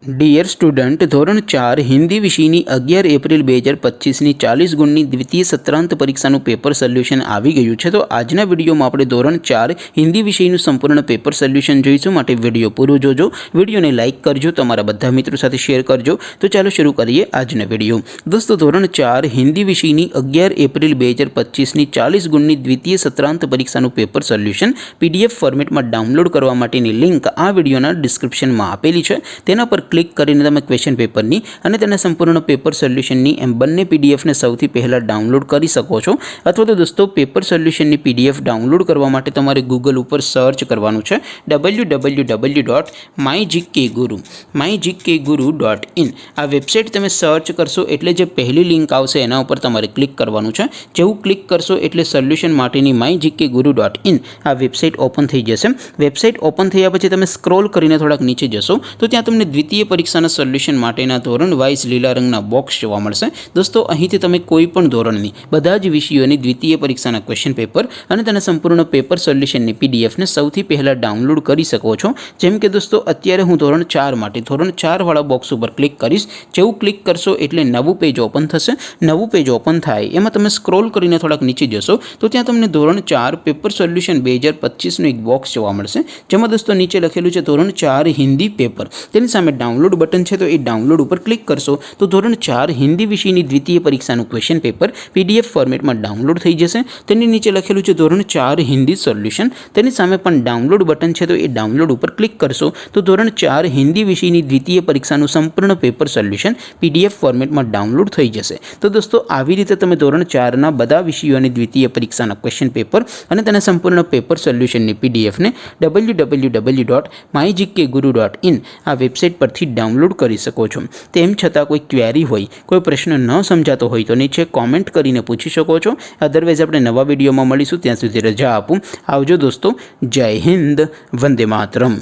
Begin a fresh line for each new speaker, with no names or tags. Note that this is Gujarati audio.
ડિયર સ્ટુડન્ટ, ધોરણ 4 હિન્દી વિષયની 11 એપ્રિલ 2025ની 40 ગુણની દ્વિતીય સત્રાંત પરીક્ષાનું પેપર સોલ્યુશન આવી ગયું છે। તો આજના વિડીયોમાં આપણે ધોરણ 4 હિન્દી વિષયનું સંપૂર્ણ પેપર સોલ્યુશન જોઈશું। માટે વિડીયો પૂરો જોજો, વિડીયોને લાઇક કરજો, તમારા બધા મિત્રો સાથે શેર કરજો। તો ચાલો શરૂ કરીએ આજનો વિડીયો। દોસ્તો, ધોરણ 4 હિન્દી વિષયની 11 એપ્રિલ 2025ની 40 ગુણની દ્વિતીય સત્રાંત પરીક્ષાનું પેપર સોલ્યુશન PDF ફોર્મેટમાં ડાઉનલોડ કરવા માટેની લિંક આ વિડીયોના ડિસ્ક્રિપ્શનમાં આપેલી છે। તેના પર ક્લિક કરીને તમે ક્વેશ્ચન પેપરની અને તેના સંપૂર્ણ પેપર સોલ્યુશનની એમ બંને પીડીએફને સૌથી પહેલાં ડાઉનલોડ કરી શકો છો। અથવા તો દોસ્તો, પેપર સોલ્યુશનની PDF ડાઉનલોડ કરવા માટે તમારે ગૂગલ ઉપર સર્ચ કરવાનું છે www.mygkguru.in। આ વેબસાઇટ તમે સર્ચ કરશો એટલે જે પહેલી લિંક આવશે એના ઉપર તમારે ક્લિક કરવાનું છે। જેવું ક્લિક કરશો એટલે સોલ્યુશન માટેની mygkguru.in આ વેબસાઇટ ઓપન થઈ જશે। વેબસાઇટ ઓપન થયા પછી તમે સ્ક્રોલ કરીને થોડાક નીચે જશો તો ત્યાં તમને દ્વિતીય પરીક્ષાના સોલ્યુશન માટેના ધોરણ વાઇઝ લીલા રંગના બોક્સ જોવા મળશે। દોસ્તો, અહીંથી તમે કોઈ પણ ધોરણની બધા જ વિષયોની દ્વિતીય પરીક્ષાના ક્વેશ્ચન પેપર અને તેના સંપૂર્ણ પેપર સોલ્યુશનની પીડીએફને સૌથી પહેલાં ડાઉનલોડ કરી શકો છો। જેમ કે દોસ્તો, અત્યારે હું ધોરણ 4 માટે ધોરણ 4 વાળા બોક્સ ઉપર ક્લિક કરીશ। જેવું ક્લિક કરશો એટલે નવું પેજ ઓપન થશે। નવું પેજ ઓપન થાય એમાં તમે સ્ક્રોલ કરીને થોડાક નીચે જશો તો ત્યાં તમને ધોરણ 4 પેપર સોલ્યુશન 2025નું એક બોક્સ જોવા મળશે। જેમાં દોસ્તો નીચે લખેલું છે ધોરણ 4 હિન્દી પેપર। તેની સામે ડાઉનલોડ બટન છે, તો એ ડાઉનલોડ ઉપર ક્લિક કરશો તો ધોરણ 4 હિન્દી વિષયની દ્વિતીય પરીક્ષાનું ક્વેશ્ચન પેપર PDF ફોર્મેટમાં ડાઉનલોડ થઈ જશે। તેની નીચે લખેલું છે ધોરણ 4 હિન્દી સોલ્યુશન। તેની સામે પણ ડાઉનલોડ બટન છે, તો એ ડાઉનલોડ ઉપર ક્લિક કરશો તો ધોરણ 4 હિન્દી વિષયની દ્વિતીય પરીક્ષાનું સંપૂર્ણ પેપર સોલ્યુશન PDF ફોર્મેટમાં ડાઉનલોડ થઈ જશે। તો દોસ્તો, આવી રીતે તમે ધોરણ 4ના બધા વિષયોની દ્વિતીય પરીક્ષાના ક્વેશ્ચન પેપર અને તેના સંપૂર્ણ પેપર સોલ્યુશનની PDFને www.mygkguru.in આ વેબસાઇટ પરથી ડાઉનલોડ કરી શકો છો। તેમ છતાં કોઈ ક્વેરી હોય, કોઈ પ્રશ્ન ન સમજાતો હોય તો નીચે કોમેન્ટ કરીને પૂછી શકો છો। અધરવાઇઝ આપણે નવા વિડીયોમાં મળીશું, ત્યાં સુધી રજા આપું। આવજો દોસ્તો, જય હિન્દ, વંદે માતરમ।